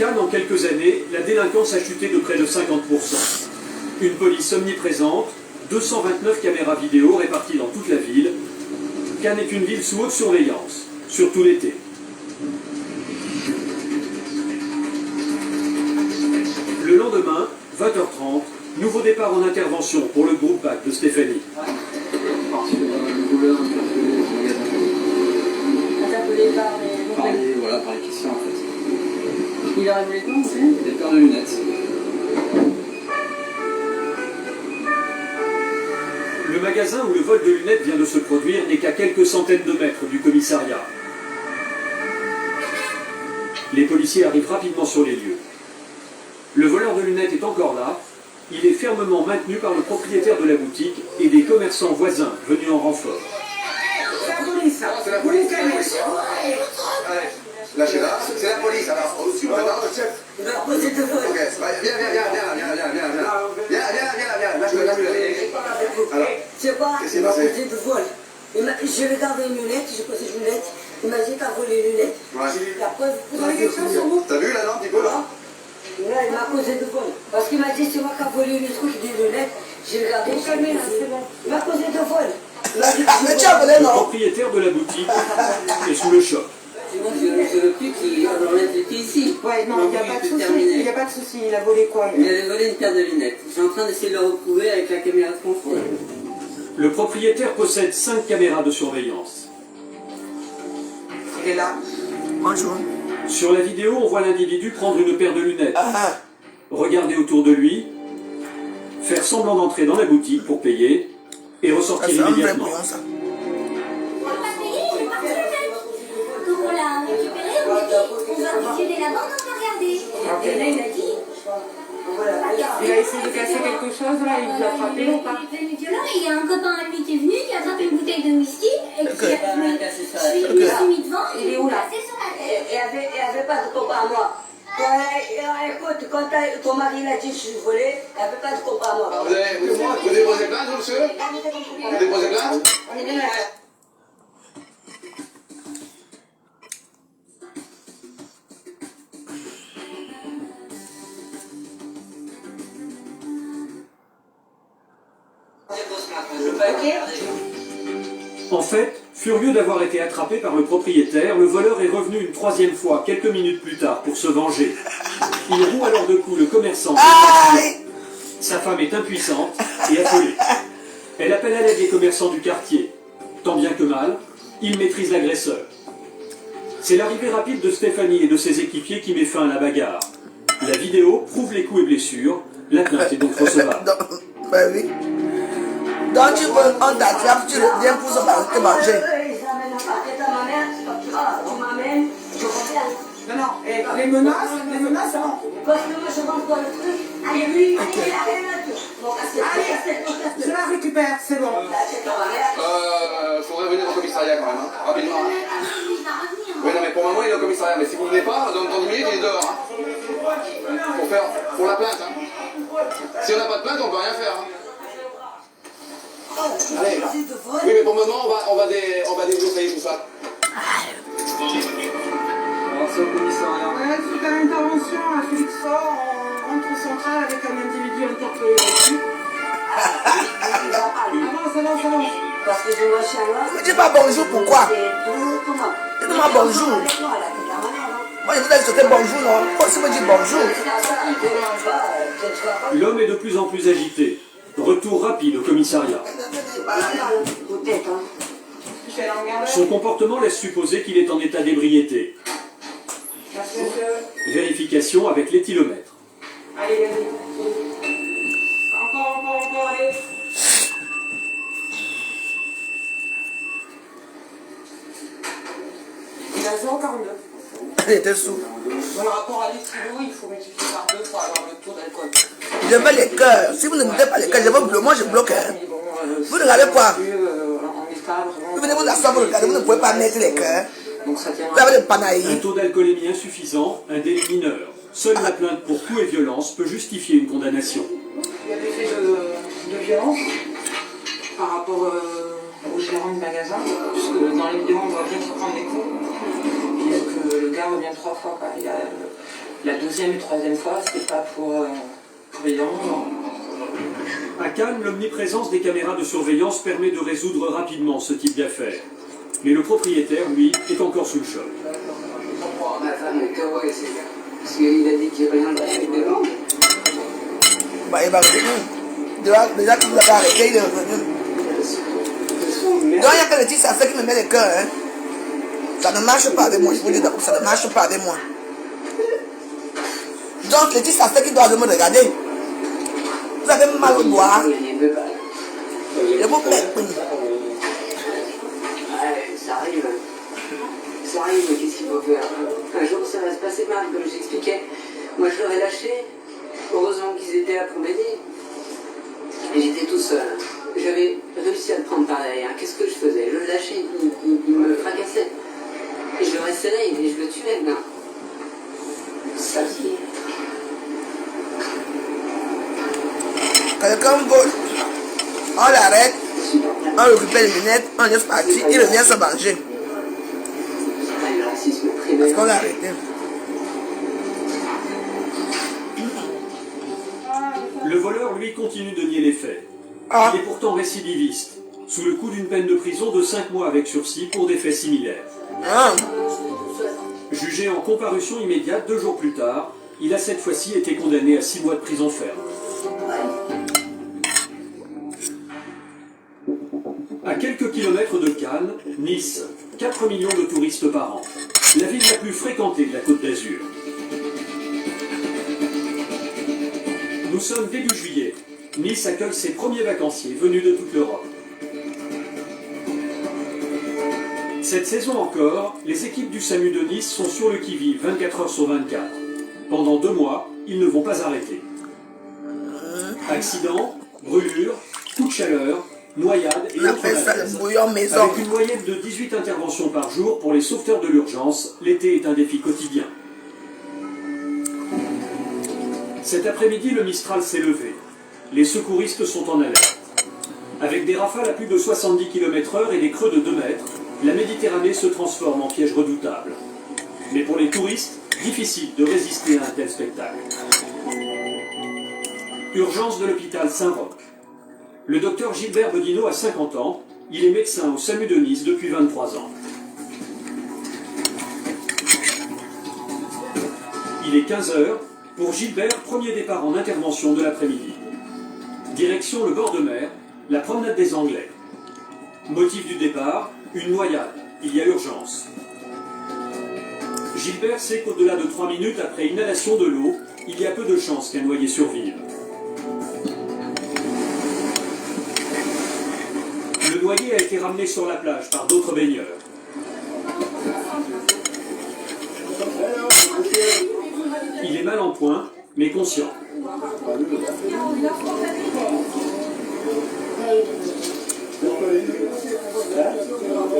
Cannes, en quelques années, la délinquance a chuté de près de 50%. Une police omniprésente, 229 caméras vidéo réparties dans toute la ville. Cannes est une ville sous haute surveillance, surtout l'été. Le lendemain, 20h30, nouveau départ en intervention pour le groupe BAC de Stéphanie. Par les questions en fait. Il aurait voulu quoi en fait? Des paires de lunettes. Le magasin où le vol de lunettes vient de se produire n'est qu'à quelques centaines de mètres du commissariat. Les policiers arrivent rapidement sur les lieux. Le voleur de lunettes est encore là. Il est fermement maintenu par le propriétaire de la boutique et des commerçants voisins venus en renfort. C'est la police. C'est la police. Lâchez-la. C'est la police. Alors, au-dessus, maintenant, le chef. Il va poser de vol. Ok, viens. Alors, C'est quoi? qu'est-ce qui Il s'est m'a passé? posé de vol. Je vais garder une lunette, j'ai posé une lunette. Il m'a dit t'as volé une lunette. Ouais. La preuve, vous avez quelque chose sur vous? T'as vu là, non, un petit peu là? Là, il m'a causé de vol. Parce qu'il m'a dit c'est moi qui a volé le truc des lunettes. J'ai regardé, c'est bon. Il m'a causé de vol. Il m'a dit Mais tu as volé, Le non? propriétaire de la boutique est sous le choc. Je veux plus qu'il remette était ici. Ouais, non, il n'y a pas de souci. Il n'y a pas de souci. Il a volé quoi? Il avait volé une paire de lunettes. Je suis en train d'essayer de le retrouver avec la caméra de contrôle. Le propriétaire possède 5 caméras de surveillance. Il est là. Bonjour. Sur la vidéo, on voit l'individu prendre une paire de lunettes, regarder autour de lui, faire semblant d'entrer dans la boutique pour payer et Ça, ressortir c'est un vrai immédiatement. bouillon, ça. Donc on l'a récupéré, on va visionner la bande, on va regarder. Et là il a dit. Il a essayé de casser quelque chose là, il vous a frappé ou pas? Il est devenu violent et il y a un copain à lui qui est venu, qui a attrapé une bouteille de whisky et qui a mis devant et il est cassé sur la tête. Et avait pas de compas à moi. Écoute, quand ton mari l'a dit je suis volé, elle avait pas de compas à moi. Vous déposez plainte, vous, monsieur? Vous déposez plainte? En fait, furieux d'avoir été attrapé par le propriétaire, le voleur est revenu une 3e fois, quelques minutes plus tard, pour se venger. Il roue alors de coups le commerçant. Sa femme est impuissante et affolée. Elle appelle à l'aide les commerçants du quartier. Tant bien que mal, il maîtrise l'agresseur. C'est l'arrivée rapide de Stéphanie et de ses équipiers qui met fin à la bagarre. La vidéo prouve les coups et blessures. La plainte est donc recevable. Ben oui. Donc tu veux, on t'attrape, tu reviens pour te manger. Ils amènent un paquet à ma mère, on m'amène, je reviens. Non, et les menaces, non. Parce que moi je rentre dans le truc, allez lui, il a rien à dire. Mon casse-tête, Je la récupère, c'est bon. Faudrait venir au commissariat quand même, hein, rapidement. Oui, non, mais pour le moment il est au commissariat, mais si vous ne venez pas, dans 10 minutes il est dehors. Hein. Pour la plainte. Hein. Si on n'a pas de plainte, on ne peut rien faire. Hein. Allez. Oui, mais pour le moment, on va débroussailler tout ça. Alors c'est au commissariat. Ouais, suite à l'intervention, un Félix sort, on rentre au central avec un individu interpellé là-dessus. Avance. Parce que je vois chez moi. Mais dis pas bonjour, pourquoi? Comment? Dis-moi bonjour. Moi je vous ai sauté bonjour, non? Pourquoi tu me dis bonjour? L'homme est de plus en plus agité. Retour rapide au commissariat. Son comportement laisse supposer qu'il est en état d'ébriété. Vérification avec l'éthylomètre. Allez, vas-y. Encore, allez. Il a 0,42. Elle était sous. Bon, le rapport à l'éthylot, il faut multiplier par 2 pour avoir le taux d'alcool. Je veux les cœurs. Si vous ne mettez pas les cœurs, moi je bloque. Hein. Vous ne regardez pas. Vous venez vous asseoir, vous regardez, vous ne pouvez pas mettre les cœurs. Vous avez des panailles. Un taux d'alcoolémie insuffisant, un délit mineur. Seule la plainte pour coup et violence peut justifier une condamnation. Il y a des faits de violence par rapport au gérant du magasin, puisque dans les vidéos on voit bien qu'il prend des coups. Et que le gars revient 3 fois. Quoi. Il y a La deuxième et troisième fois, c'était pas pour surveillance. À Cannes, l'omniprésence des caméras de surveillance permet de résoudre rapidement ce type d'affaires. Mais le propriétaire, lui, est encore sous le choc. Ma femme est heureuse, parce qu'il a dit qu'il reviendrait avec des langues. Bah, il va revenir. Déjà qu'il vous avez arrêté, il est revenu. Donc, il y a que le petit ça qui me met le cœur. Hein. Ça ne marche pas avec moi, je vous dis d'abord, ça ne marche pas avec moi. Donc, le petit ça qui doit me regarder. Vous avez mal au doigt. Je vous plaît. Ça arrive. Ça arrive, mais qu'est-ce qu'il faut faire? Un jour, ça va se passer mal, comme je t'expliquais. Moi, je l'aurais lâché. Heureusement qu'ils étaient là pour m'aider. Et j'étais tout seul. J'avais réussi à le prendre par derrière. Qu'est-ce que je faisais? Je le lâchais, il me fracassait. Et je le resserrais et je le tuais, là. Saleté. Quelqu'un vole. On l'arrête. On récupère les lunettes. On laisse partir. Il revient se venger. Parce qu'on l'a arrêté. Le voleur, lui, continue de nier les faits. Ah. Il est pourtant récidiviste, sous le coup d'une peine de prison de 5 mois avec sursis pour des faits similaires. Ah. Jugé en comparution immédiate 2 jours plus tard, il a cette fois-ci été condamné à 6 mois de prison ferme. À quelques kilomètres de Cannes, Nice, 4 millions de touristes par an. La ville la plus fréquentée de la Côte d'Azur. Nous sommes début juillet. Nice accueille ses premiers vacanciers venus de toute l'Europe. Cette saison encore, les équipes du SAMU de Nice sont sur le qui-vive 24 heures sur 24. Pendant 2 mois, ils ne vont pas arrêter. Accidents, brûlures, coups de chaleur, noyades et On autres appelle ça le malaises. bouillon maison. Avec une moyenne de 18 interventions par jour pour les sauveteurs de l'urgence, l'été est un défi quotidien. Cet après-midi, le Mistral s'est levé. Les secouristes sont en alerte. Avec des rafales à plus de 70 km/h et des creux de 2 mètres, la Méditerranée se transforme en piège redoutable. Mais pour les touristes, difficile de résister à un tel spectacle. Urgence de l'hôpital Saint-Roch. Le docteur Gilbert Bodino a 50 ans. Il est médecin au SAMU de Nice depuis 23 ans. Il est 15 h. Pour Gilbert, premier départ en intervention de l'après-midi. Direction le bord de mer, la promenade des Anglais. Motif du départ, une noyade. Il y a urgence. Gilbert sait qu'au-delà de 3 minutes après inhalation de l'eau, il y a peu de chances qu'un noyé survive. Le noyé a été ramené sur la plage par d'autres baigneurs. Il est mal en point, mais conscient.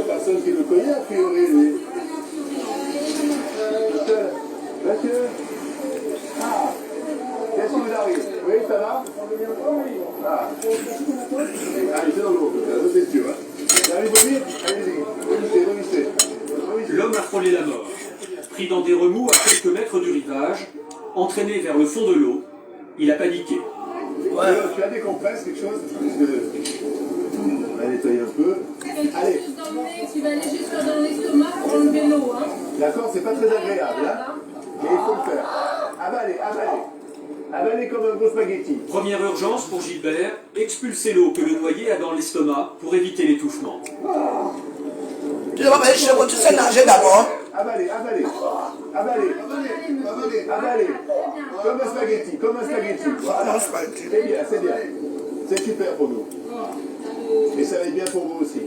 Personne qui le connaît, a priori, lui. Monsieur. Ah. Qu'est-ce qui vous arrive? Oui, ça va? Ah. Allez, c'est dans l'eau, c'est sûr. Vous allez vomir? Allez-y. Vomissez. L'homme a frôlé la mort. Pris dans des remous à quelques mètres du rivage, entraîné vers le fond de l'eau, il a paniqué. Ouais. Tu as des compresses, quelque chose? On va nettoyer un peu. Allez. Tu vas aller juste dans l'estomac pour enlever l'eau. Hein. D'accord, c'est pas très agréable, hein? Mais il faut le faire. Avalez, avalez. Avalez comme un gros spaghetti. Première urgence pour Gilbert, expulser l'eau que le noyé a dans l'estomac pour éviter l'étouffement. Tu dois aller chez moi, tu sais nager d'abord. Avalez, avalez. Avalez, avalez, avalez. Comme un spaghetti, comme un spaghetti. Voilà. C'est bien, c'est bien. C'est super pour nous. Et ça va être bien pour vous aussi.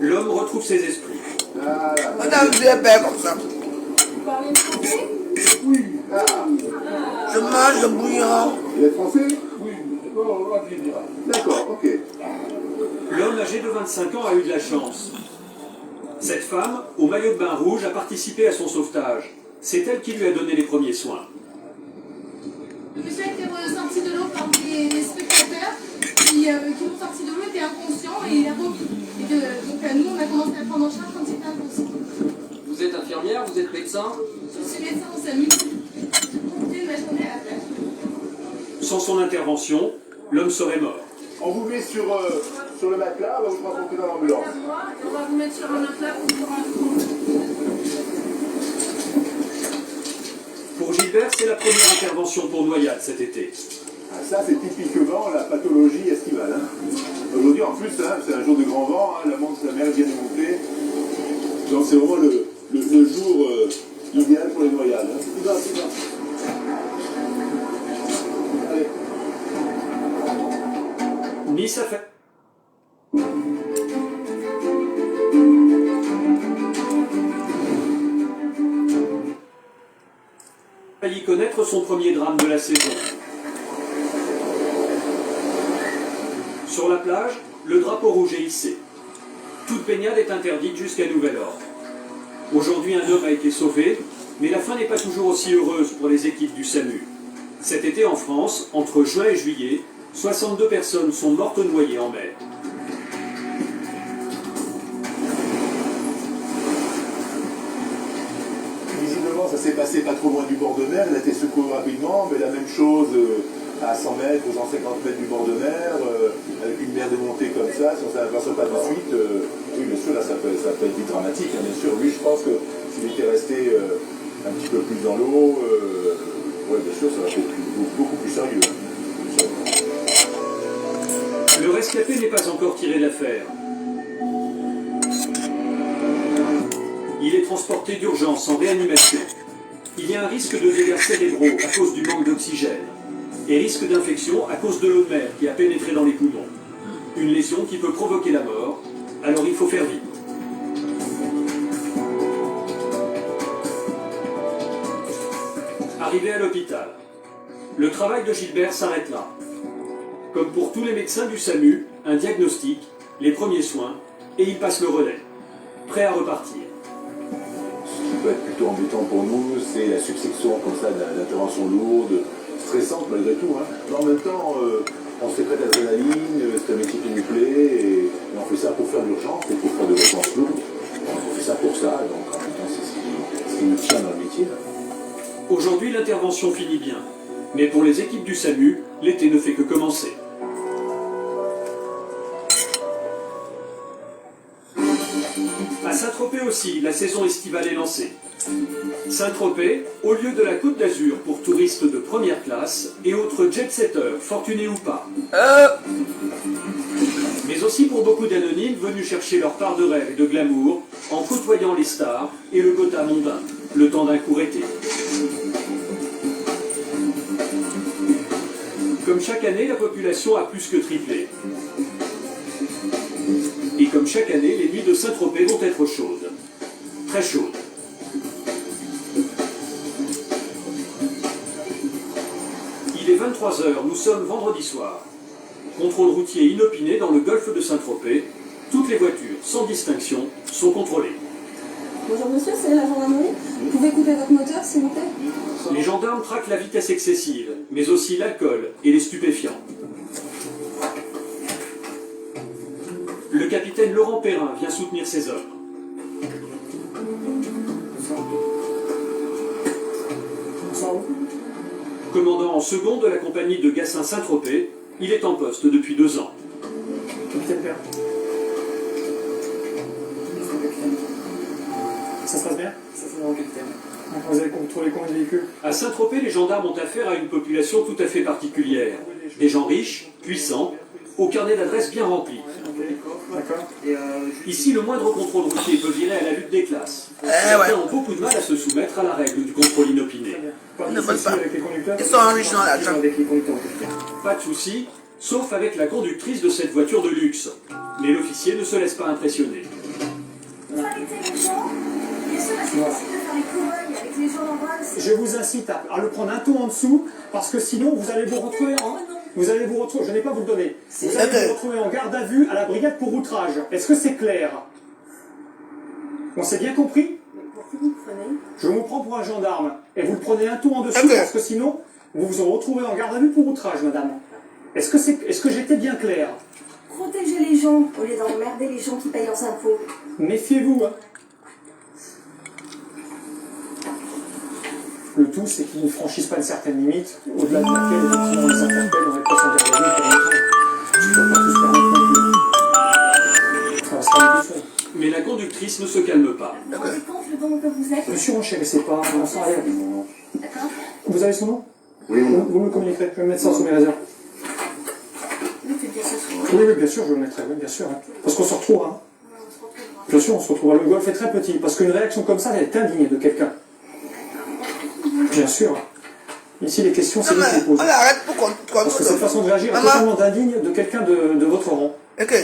L'homme retrouve ses esprits. Voilà. Madame, tu es belle comme ça. Vous parlez français? Oui. Ah. Je mange le bouillon. Vous êtes français? Oui. D'accord, ok. L'homme âgé de 25 ans a eu de la chance. Cette femme, au maillot de bain rouge, a participé à son sauvetage. C'est elle qui lui a donné les premiers soins. Le monsieur a été sorti de l'eau par des spectateurs qui l'ont sorti de l'eau, était inconscient et il a remis. Et donc nous, on a commencé à le prendre en charge quand il était inconscient. Vous êtes infirmière, vous êtes médecin? Je suis médecin au SAMU. ma journée à la plage. Sans son intervention, l'homme serait mort. On vous met sur le matelas, on va vous transporter dans l'ambulance. On va vous mettre sur un matelas pour un Pour Gilbert, c'est la première intervention pour noyade cet été. Ah, ça, c'est typiquement la pathologie estivale. Hein. Aujourd'hui, en plus, hein, c'est un jour de grand vent, hein, la mer vient de monter. Donc, c'est vraiment le jour idéal pour les noyades. Hein. C'est ça. Allez. Nice a fait. Failli connaître son premier drame de la saison. Sur la plage, le drapeau rouge est hissé. Toute baignade est interdite jusqu'à nouvel ordre. Aujourd'hui, un homme a été sauvé, mais la fin n'est pas toujours aussi heureuse pour les équipes du SAMU. Cet été en France, entre juin et juillet, 62 personnes sont mortes noyées en mer. Visiblement, ça s'est passé pas trop loin du bord de mer, elle a été secourue rapidement, mais la même chose à 100 mètres ou 150 mètres du bord de mer, avec une mer de montée comme ça, si on ne s'aperçoit pas de suite, oui, bien sûr, là, ça peut être vite dramatique, hein, bien sûr. Lui, je pense que s'il était resté un petit peu plus dans l'eau, ouais, bien sûr, ça va être beaucoup plus sérieux. Le rescapé n'est pas encore tiré d'affaire. Il est transporté d'urgence en réanimation. Il y a un risque de dégâts cérébraux à cause du manque d'oxygène et risque d'infection à cause de l'eau de mer qui a pénétré dans les poumons. Une lésion qui peut provoquer la mort, alors il faut faire vite. Arrivé à l'hôpital, le travail de Gilbert s'arrête là. Comme pour tous les médecins du SAMU, un diagnostic, les premiers soins, et il passe le relais, prêt à repartir. Ce qui peut être plutôt embêtant pour nous, c'est la succession comme ça d'interventions lourdes, stressantes malgré tout. Hein. Mais en même temps, on se fait prêt d'adrénaline, c'est un métier qui nous plaît, et on fait ça pour faire l'urgence et pour faire de l'urgence lourde. On fait ça pour ça, donc en même temps, c'est ce qui nous tient dans le métier. Aujourd'hui, l'intervention finit bien. Mais pour les équipes du SAMU, l'été ne fait que commencer. À Saint-Tropez aussi, la saison estivale est lancée. Saint-Tropez, au lieu de la Côte d'Azur pour touristes de première classe et autres jet-setters, fortunés ou pas. Mais aussi pour beaucoup d'anonymes venus chercher leur part de rêve et de glamour en côtoyant les stars et le Gotha mondain, le temps d'un court été. Comme chaque année, la population a plus que triplé. Et comme chaque année, les nuits de Saint-Tropez vont être chaudes. Très chaudes. Il est 23h, nous sommes vendredi soir. Contrôle routier inopiné dans le golfe de Saint-Tropez. Toutes les voitures, sans distinction, sont contrôlées. Bonjour monsieur, c'est la gendarmerie. Vous pouvez couper votre moteur s'il vous plaît? Les gendarmes traquent la vitesse excessive, mais aussi l'alcool et les stupéfiants. Le capitaine Laurent Perrin vient soutenir ses hommes. Commandant en second de la compagnie de Gassin Saint-Tropez, il est en poste depuis 2 ans. Capitaine Perrin. Ça se passe bien? Ça se passe bien, capitaine. Vous avez contrôlé combien de véhicules? À Saint-Tropez, les gendarmes ont affaire à une population tout à fait particulière. Des gens riches, puissants, au carnet d'adresses bien rempli. D'accord. Ici, le moindre contrôle routier peut virer à la lutte des classes. Certains ont beaucoup de mal à se soumettre à la règle du contrôle inopiné. Ne veulent pas. Avec les conducteurs? Ils sont enrichis dans l'argent. Avec les conducteurs, capitaine. Pas de souci, sauf avec la conductrice de cette voiture de luxe. Mais l'officier ne se laisse pas impressionner. Je vous incite à le prendre un ton en dessous, parce que sinon vous allez vous retrouver je n'ai pas à vous le donner, vous allez vous retrouver en garde à vue à la brigade pour outrage. Est-ce que c'est clair? On s'est bien compris? Je vous prends pour un gendarme, et vous le prenez un ton en dessous, parce que sinon vous vous retrouvez en garde à vue pour outrage, madame. Est-ce que j'étais bien clair? Protégez les gens au lieu d'emmerder les gens qui payent leurs impôts. Méfiez-vous, hein. Le tout, c'est qu'ils ne franchissent pas une certaine limite, au-delà de laquelle, effectivement, on les interpelle, on est pas sans dire de lui, je ne peux pas tout se permettre non plus. Ça sera une question. Mais la conductrice ne se calme pas. Vous vous rendez compte le bon que vous êtes? Ne surenchérissez pas, on s'en rien. D'accord? Vous avez son nom? Oui. Vous me communiquerez, je vais mettre ça sous mes réserves. Oui, tu dis ça souvent. Oui, bien sûr, je le mettrai, oui, bien sûr. Hein. Parce qu'on se retrouvera. Hein. Bien sûr, on se retrouvera. Le golf est très petit, parce qu'une réaction comme ça, elle est indigne de quelqu'un. Bien sûr. Ici, les questions, c'est lui qui les pose. On arrête pour parce que cette façon de réagir est totalement indigne de quelqu'un de votre rang. Ok.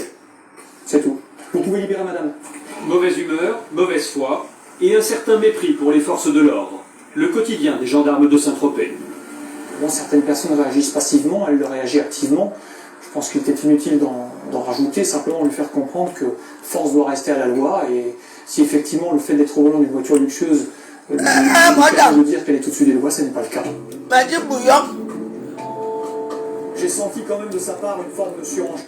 C'est tout. Vous pouvez libérer madame. Mauvaise humeur, mauvaise foi et un certain mépris pour les forces de l'ordre. Le quotidien des gendarmes de Saint-Tropez. Bon, certaines personnes réagissent passivement, elle le réagit activement. Je pense qu'il était inutile d'en rajouter, simplement lui faire comprendre que force doit rester à la loi, et si effectivement le fait d'être au volant d'une voiture luxueuse lui permet de dire qu'elle est au-dessus des lois, ce n'est pas le cas. J'ai senti quand même de sa part une forme de surenchère.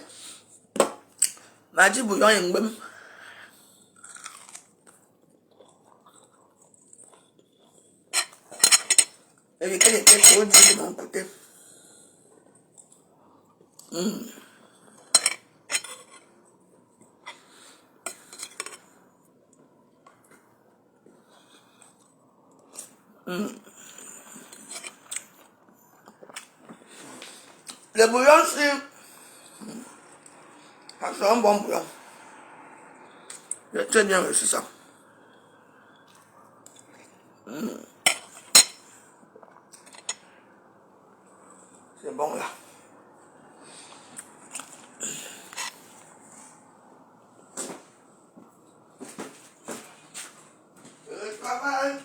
Madi bouillon et mbem. Et qu'elle était trop dure de mon côté. Le bouillon, c'est un bon bouillon. J'ai très bien reçu ça. C'est bon là. Pas mal.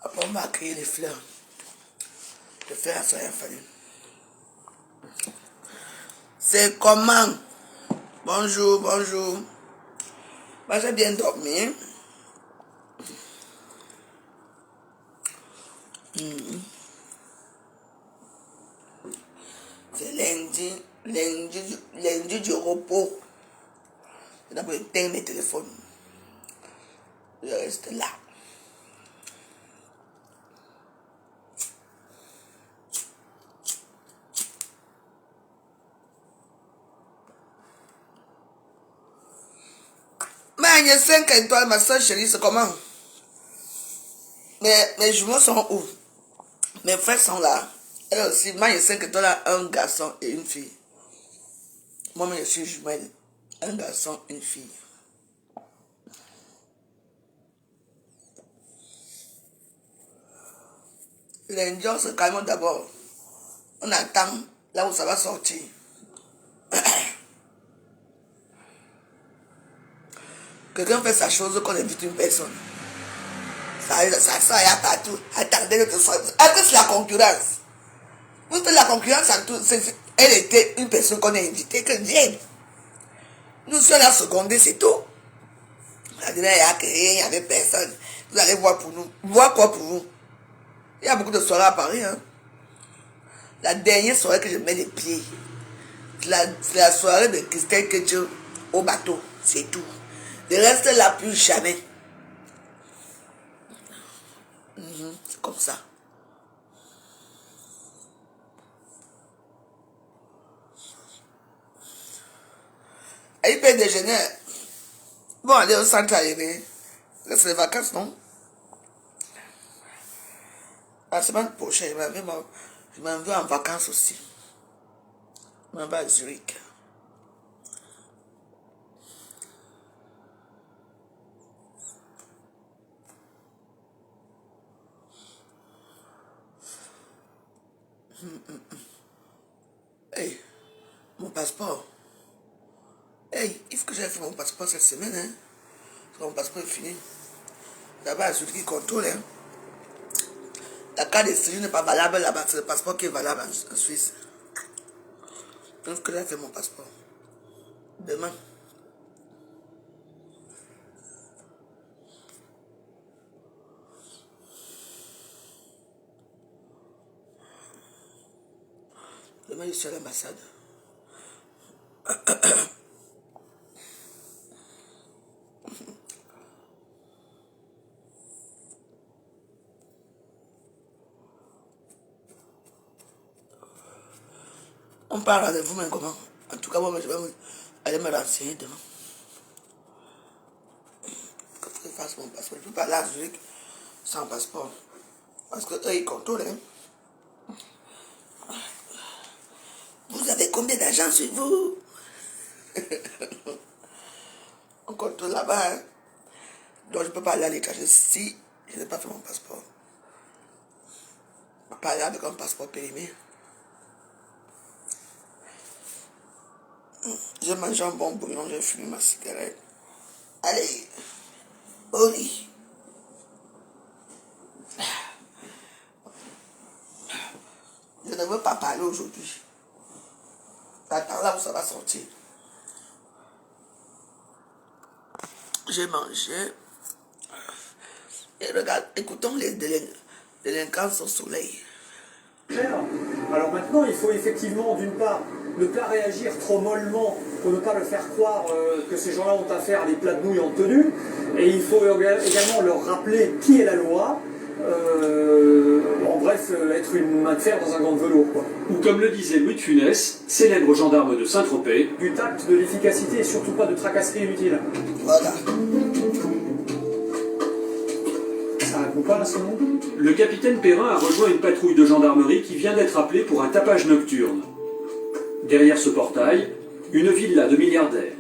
Après, on va accueillir les fleurs. Le fer, ça a fallu. C'est comment? Bonjour, bonjour. Moi, j'ai bien dormi. C'est lundi du repos. J'ai d'abord éteint mes téléphones. Je reste là. Mais il y a 5 étoiles, ma soeur chérie, c'est comment? Mes jumeaux sont où? Mes frères sont là. Elle aussi, moi, il y a 5 étoiles, un garçon et une fille. Moi, je suis jumelle. Un garçon, une fille. L'indian, c'est carrément d'abord. On attend là où ça va sortir. Quelqu'un fait sa chose qu'on invite une personne. Ça y a partout. Attendez notre soir. Est-ce que c'est la concurrence? Vous faites la concurrence à tout. Elle était une personne qu'on a invitée, que vienne. Nous sommes là secondés, c'est tout. La dernière, il y a créé, il n'y avait personne. Vous allez voir pour nous. Voir quoi pour vous? Il y a beaucoup de soirées à Paris. Hein? La dernière soirée que je mets les pieds, c'est la soirée de Christelle Ketchum au bateau. C'est tout. Le reste là, plus jamais. C'est comme ça. Et il peut déjeuner. Bon, aller au centre aéré. C'est les vacances, non? La semaine prochaine, je m'en vais en vacances aussi. Je m'en vais à Zurich. Hey, mon passeport. Hey, il faut que j'aille faire mon passeport cette semaine, hein. Parce que mon passeport est fini. Là-bas, celui qui contrôle, hein. La carte de séjour n'est pas valable là-bas, c'est le passeport qui est valable en Suisse. Il faut que j'aille faire mon passeport. Demain. Demain, je suis à l'ambassade. On parle de vous-même comment? En tout cas, moi, je vais aller me renseigner demain. Quand je fasse mon passeport, je ne peux pas aller à Zurich sans passeport. Parce que eux, ils contrôlent. Hein. Vous avez combien d'argent sur vous? On contrôle là-bas. Hein. Donc, je ne peux pas aller à l'étranger si je n'ai pas fait mon passeport. Je ne peux pas aller avec un passeport périmé. Je mange un bon bouillon, je fume ma cigarette. Allez, au lit. Je ne veux pas parler aujourd'hui. Attends là où ça va sortir. J'ai mangé. Et regarde, écoutons les délinquants au soleil. Alors maintenant, il faut effectivement, d'une part, ne pas réagir trop mollement pour ne pas leur faire croire que ces gens-là ont affaire à des plats de nouilles en tenue. Et il faut également leur rappeler qui est la loi. En bref, être une main de fer dans un gant de velours, quoi. Ou comme le disait Louis de Funès, célèbre gendarme de Saint-Tropez, du tact, de l'efficacité et surtout pas de tracasserie inutile. Voilà. Ça répond pas à ce nom? le capitaine Perrin a rejoint une patrouille de gendarmerie qui vient d'être appelée pour un tapage nocturne. Derrière ce portail, une villa de milliardaires.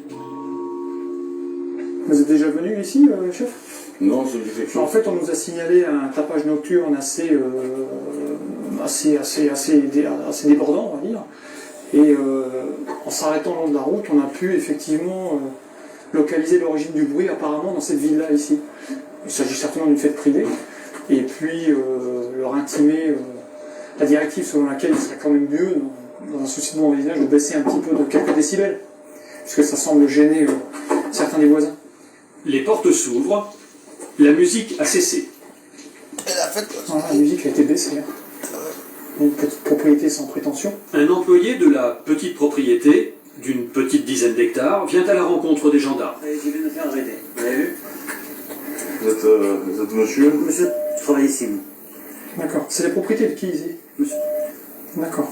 Vous êtes déjà venu ici, chef? Non, c'est quelque chose. En fait, on nous a signalé un tapage nocturne assez débordant, on va dire. Et en s'arrêtant le long de la route, on a pu effectivement localiser l'origine du bruit apparemment dans cette ville-là ici. Il s'agit certainement d'une fête privée. Et puis leur intimer la directive selon laquelle il serait quand même mieux, dans un souci de bon voisinage, de baisser un petit peu de quelques décibels, puisque ça semble gêner certains des voisins. Les portes s'ouvrent, la musique a cessé. La musique a été baissée. Une petite propriété sans prétention. Un employé de la petite propriété, d'une petite dizaine d'hectares, vient à la rencontre des gendarmes. Je viens de faire arrêter. Vous avez vu? Vous êtes monsieur? Monsieur, je travaille ici. D'accord. C'est la propriété de qui ici? Monsieur. D'accord.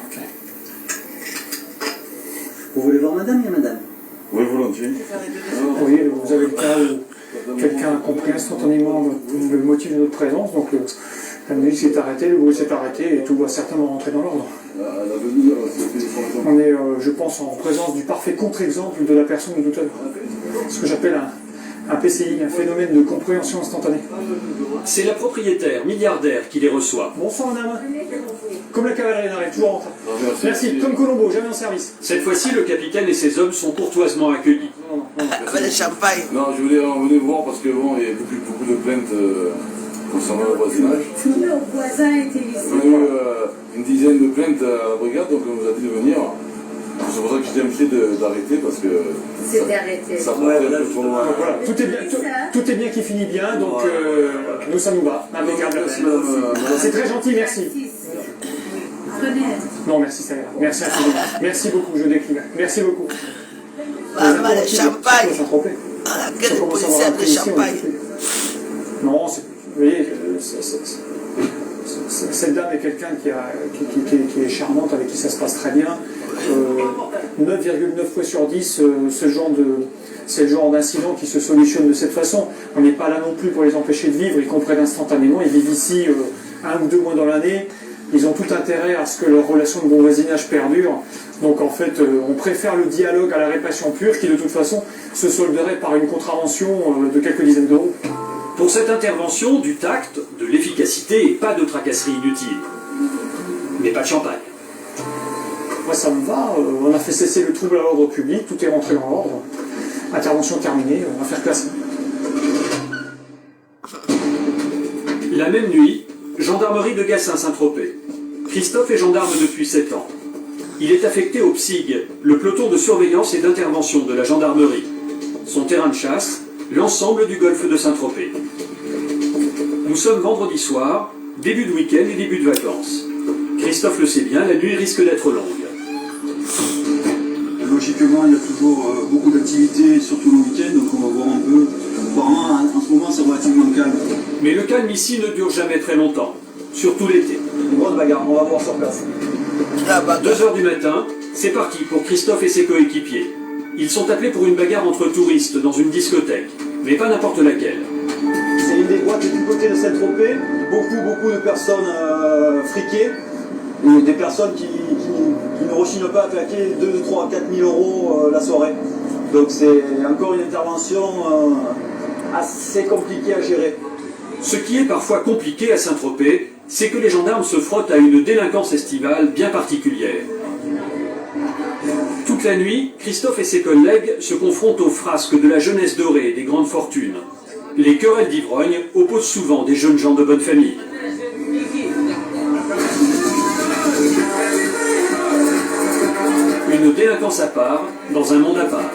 Ok. Vous voulez voir madame? Il y a madame. Oui, volontiers. Vous voyez, vous avez le cas où quelqu'un a compris instantanément le motif de notre présence, donc la musique s'est arrêtée, le bruit s'est arrêté et tout va certainement rentrer dans l'ordre. On est, je pense, en présence du parfait contre-exemple de la personne de tout à l'heure. Ce que j'appelle un PCI, un phénomène de compréhension instantanée. C'est la propriétaire milliardaire qui les reçoit. Bonsoir madame. Comme la cavalerie n'arrive toujours en train. Merci, comme Colombo, jamais en service. Cette fois-ci, le capitaine et ses hommes sont courtoisement accueillis. Avec le champagne. Non, je voulais venir voir parce que bon, il y a beaucoup de plaintes concernant le voisinage. Tous nos voisins étaient ici. On a eu une dizaine de plaintes à la brigade, donc on nous a dit de venir. C'est pour ça que j'étais invité d'arrêter parce que C'était arrêté. ça partait un peu trop loin. Voilà, tout est bien qui finit bien, donc nous ça nous va. Impeccable. C'est très gentil, merci. Prenez. Non, merci, ça ira. Merci infiniment. Merci beaucoup, je décline. Merci beaucoup. Voilà, le champagne. Saint-Tropez. Ah, quel policier avec le champagne. Non, vous voyez, cette dame est quelqu'un qui est charmante, avec qui ça se passe très bien. 9,9 fois sur 10, c'est le genre d'incident qui se solutionne de cette façon. On n'est pas là non plus pour les empêcher de vivre, ils comprennent instantanément, ils vivent ici 1 ou 2 mois dans l'année, ils ont tout intérêt à ce que leur relation de bon voisinage perdure. Donc en fait, on préfère le dialogue à la répression pure, qui de toute façon se solderait par une contravention de quelques dizaines d'euros. Pour cette intervention, du tact, de l'efficacité et pas de tracasserie inutile. mais pas de champagne. Moi ça me va, on a fait cesser le trouble à l'ordre public, tout est rentré dans l'ordre. Intervention terminée, on va faire classement. La même nuit, gendarmerie de Gassin-Saint-Tropez. Christophe est gendarme depuis 7 ans. Il est affecté au PSIG, le peloton de surveillance et d'intervention de la gendarmerie. Son terrain de chasse, l'ensemble du golfe de Saint-Tropez. Nous sommes vendredi soir, début de week-end et début de vacances. Christophe le sait bien, la nuit risque d'être longue. Logiquement, il y a toujours beaucoup d'activités, surtout le week-end, donc on va voir un peu. Apparemment, en ce moment, c'est relativement calme. Mais le calme ici ne dure jamais très longtemps, surtout l'été. Une grosse bagarre, on va voir sur place. 2h du matin, c'est parti pour Christophe et ses coéquipiers. Ils sont appelés pour une bagarre entre touristes dans une discothèque, mais pas n'importe laquelle. C'est une des boîtes du côté de Saint-Tropez, beaucoup de personnes friquées, et des personnes qui ne rechignent pas à claquer 2, 3, 4 000 euros la soirée. Donc c'est encore une intervention assez compliquée à gérer. Ce qui est parfois compliqué à Saint-Tropez, c'est que les gendarmes se frottent à une délinquance estivale bien particulière. Toute la nuit, Christophe et ses collègues se confrontent aux frasques de la jeunesse dorée et des grandes fortunes. Les querelles d'ivrogne opposent souvent des jeunes gens de bonne famille. Une délinquance à part, dans un monde à part.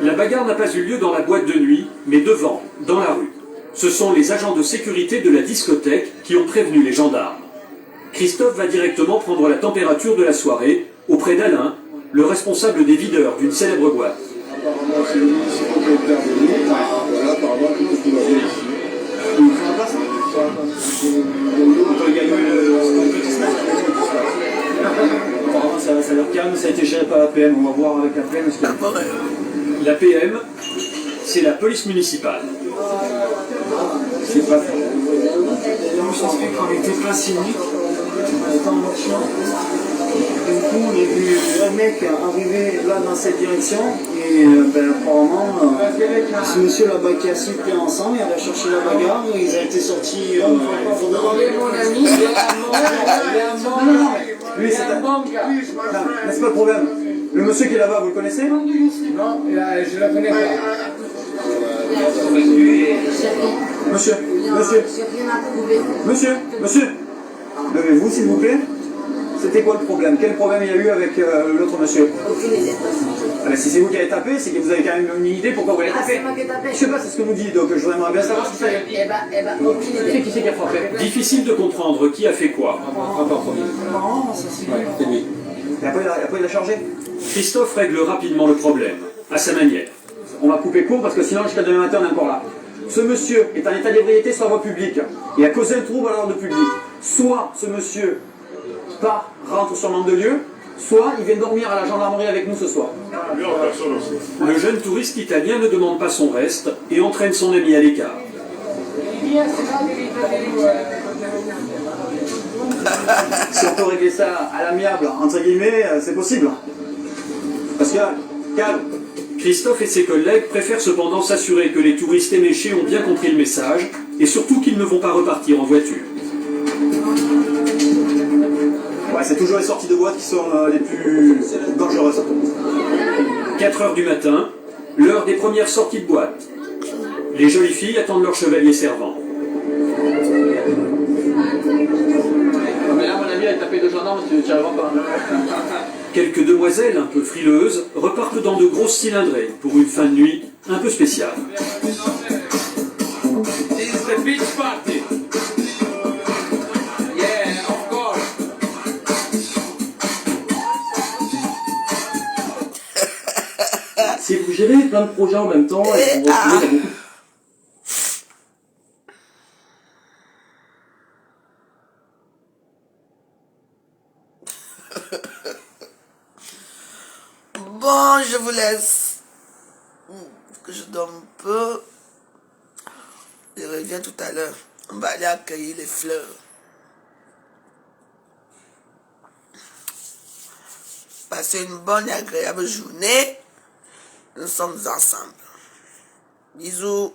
La bagarre n'a pas eu lieu dans la boîte de nuit, mais devant, dans la rue. Ce sont les agents de sécurité de la discothèque qui ont prévenu les gendarmes. Christophe va directement prendre la température de la soirée auprès d'Alain, le responsable des videurs d'une célèbre boîte. Apparemment, c'est lui, c'est propriétaire de l'île. Voilà, apparemment, tout ce qu'il va faire ici. Il fait la place, Apparemment, ça a l'air calme, ça a été géré par la PM. On va voir avec la PM ce qu'il y a. La PM, c'est la police municipale. C'est pas fait. Je pense qu'on était pas si vite, on était en marchant. Du coup, on a vu un mec arriver là dans cette direction et apparemment, ce monsieur là-bas qui a assis pris ensemble, il a cherché la bagarre, ils ont été sortis. Il faut demander mon ami, il est un Non, lui c'est un bon gars. C'est pas le problème. Le monsieur qui est là-bas, vous le connaissez? Non, je la connais pas. Monsieur, levez-vous s'il vous plaît. C'était quoi le problème? Quel problème il y a eu avec l'autre monsieur? Ah ben, si c'est vous qui avez tapé, c'est que vous avez quand même une idée pourquoi vous avez tapé. Je sais pas, c'est ce que vous dites, donc je voudrais bien savoir ce que c'est. Qui c'est qui a frappé? Difficile de comprendre qui a fait quoi. C'est lui. Et après il a chargé. Christophe règle rapidement le problème, à sa manière. On va couper court parce que sinon jusqu'à demain matin on est encore là. Ce monsieur est en état d'ébriété sur la voie publique. Il a causé un trouble à l'ordre public. Soit ce monsieur part, rentre sur nom de lieu, soit il vient dormir à la gendarmerie avec nous ce soir. Le jeune touriste italien ne demande pas son reste et entraîne son ami à l'écart. Si on peut régler ça à l'amiable, entre guillemets, c'est possible. Pascal, calme. Christophe et ses collègues préfèrent cependant s'assurer que les touristes éméchés ont bien compris le message et surtout qu'ils ne vont pas repartir en voiture. Ouais, c'est toujours les sorties de boîte qui sont les plus dangereuses. 4h du matin, l'heure des premières sorties de boîte. Les jolies filles attendent leur chevalier servant. Mais là, mon ami, elle a tapé 2 gendarmes, tu n'y arriveras pas. Quelques demoiselles un peu frileuses repartent dans de grosses cylindrées pour une fin de nuit un peu spéciale. Si vous gérez plein de projets en même temps et vous retrouvez dans beaucoup. Bon, je vous laisse. Que je dorme un peu. Je reviens tout à l'heure. On va aller accueillir les fleurs. Passez une bonne et agréable journée. Nous sommes ensemble. Bisous.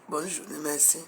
Bonne journée, merci.